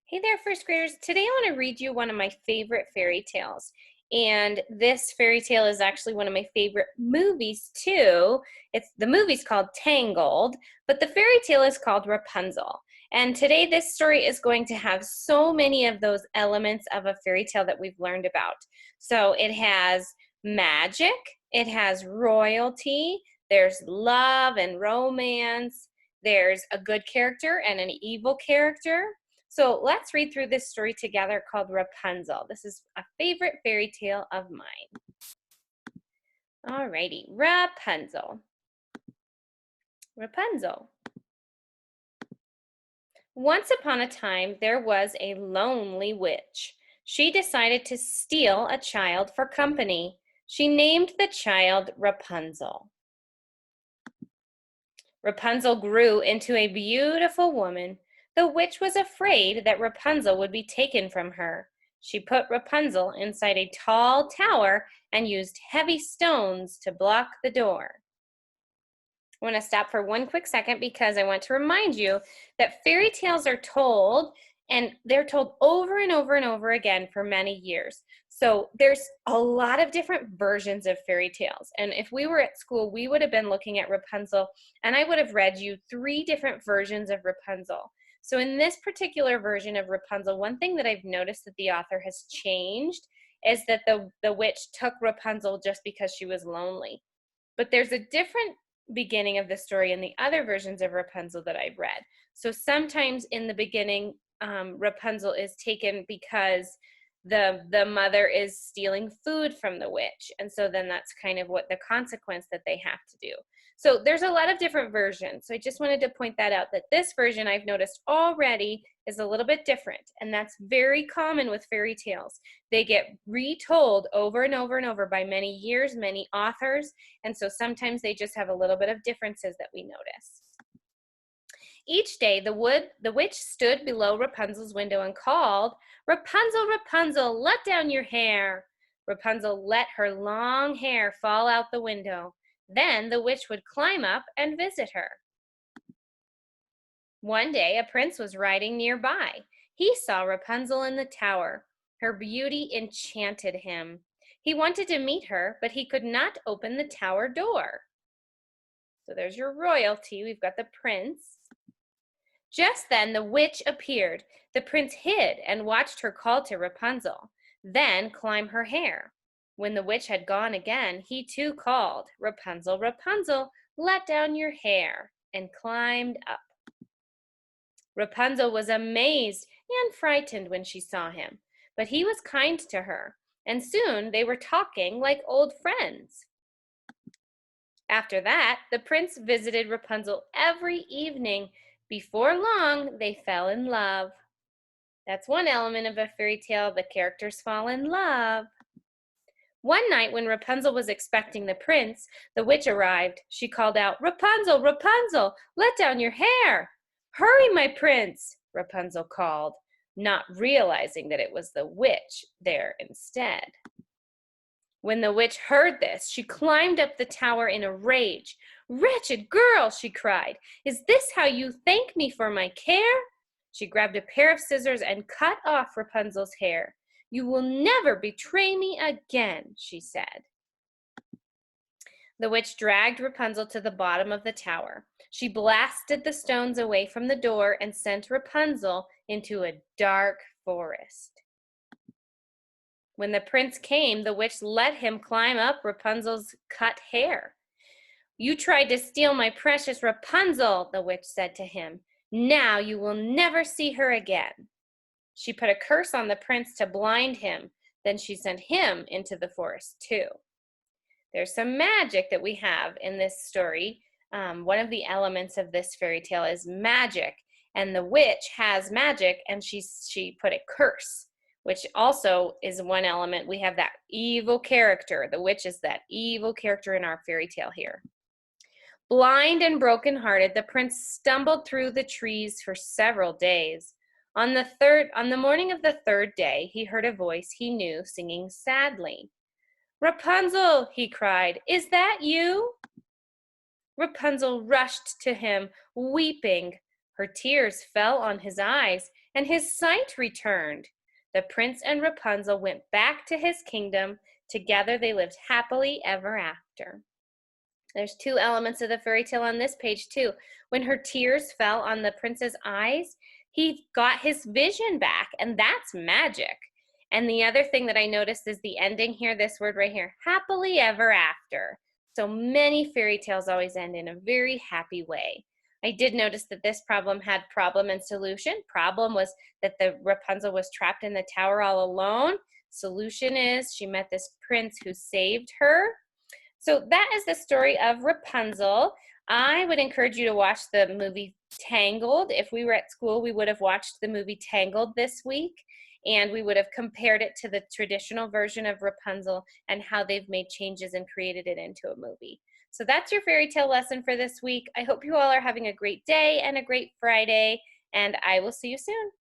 Hey there, first graders. Today I want to read you one of my favorite fairy tales. And this fairy tale is actually one of my favorite movies too. The movie's called Tangled, but the fairy tale is called Rapunzel. And today this story is going to have so many of those elements of a fairy tale that we've learned about. So it has magic, it has royalty, there's love and romance, there's a good character and an evil character. So let's read through this story together called Rapunzel. This is a favorite fairy tale of mine. Alrighty, Rapunzel. Rapunzel. Once upon a time, there was a lonely witch. She decided to steal a child for company. She named the child Rapunzel. Rapunzel grew into a beautiful woman. The witch was afraid that Rapunzel would be taken from her. She put Rapunzel inside a tall tower and used heavy stones to block the door. I want to stop for one quick second because I want to remind you that fairy tales are told, and they're told over and over and over again for many years. So there's a lot of different versions of fairy tales. And if we were at school, we would have been looking at Rapunzel, and I would have read you 3 different versions of Rapunzel. So in this particular version of Rapunzel, one thing that I've noticed that the author has changed is that the witch took Rapunzel just because she was lonely. But there's a different beginning of the story in the other versions of Rapunzel that I've read. So sometimes in the beginning, Rapunzel is taken because the mother is stealing food from the witch, and so then that's kind of what the consequence that they have to do. So there's a lot of different versions. So I just wanted to point that out, that this version I've noticed already is a little bit different, and that's very common with fairy tales. They get retold over and over and over by many years, many authors, and so sometimes they just have a little bit of differences that we notice. Each day the witch stood below Rapunzel's window and called, "Rapunzel, Rapunzel, let down your hair." Rapunzel let her long hair fall out the window. Then the witch would climb up and visit her. One day a prince was riding nearby. He saw Rapunzel in the tower. Her beauty enchanted him. He wanted to meet her, but he could not open the tower door. So there's your royalty. We've got the prince. Just then the witch appeared. The prince hid and watched her call to Rapunzel, then climb her hair. When the witch had gone again, he too called, "Rapunzel, Rapunzel, let down your hair," and climbed up. Rapunzel was amazed and frightened when she saw him, but he was kind to her, and soon they were talking like old friends. After that, the prince visited Rapunzel every evening. Before long, they fell in love. That's one element of a fairy tale. The characters fall in love. One night when Rapunzel was expecting the prince, the witch arrived. She called out, "Rapunzel, Rapunzel, let down your hair." "Hurry, my prince," Rapunzel called, not realizing that it was the witch there instead. When the witch heard this, she climbed up the tower in a rage. "Wretched girl," she cried, "is this how you thank me for my care?" She grabbed a pair of scissors and cut off Rapunzel's hair. "You will never betray me again," she said. The witch dragged Rapunzel to the bottom of the tower. She blasted the stones away from the door and sent Rapunzel into a dark forest. When the prince came, the witch let him climb up Rapunzel's cut hair. "You tried to steal my precious Rapunzel," the witch said to him. "Now you will never see her again." She put a curse on the prince to blind him. Then she sent him into the forest too. There's some magic that we have in this story. One of the elements of this fairy tale is magic, and the witch has magic, and she put a curse, which also is one element. We have that evil character. The witch is that evil character in our fairy tale here. Blind and brokenhearted, the prince stumbled through the trees for several days. On the morning of the 3rd day, he heard a voice he knew singing sadly. "Rapunzel," he cried, "is that you?" Rapunzel rushed to him, weeping. Her tears fell on his eyes, and his sight returned. The prince and Rapunzel went back to his kingdom. Together they lived happily ever after. There's two elements of the fairy tale on this page, too. When her tears fell on the prince's eyes, he got his vision back, and that's magic. And the other thing that I noticed is the ending here, this word right here, happily ever after. So many fairy tales always end in a very happy way. I did notice that this problem had problem and solution. Problem was that the Rapunzel was trapped in the tower all alone. Solution is she met this prince who saved her. So that is the story of Rapunzel. I would encourage you to watch the movie Tangled. If we were at school, we would have watched the movie Tangled this week, and we would have compared it to the traditional version of Rapunzel and how they've made changes and created it into a movie. So that's your fairy tale lesson for this week. I hope you all are having a great day and a great Friday, and I will see you soon.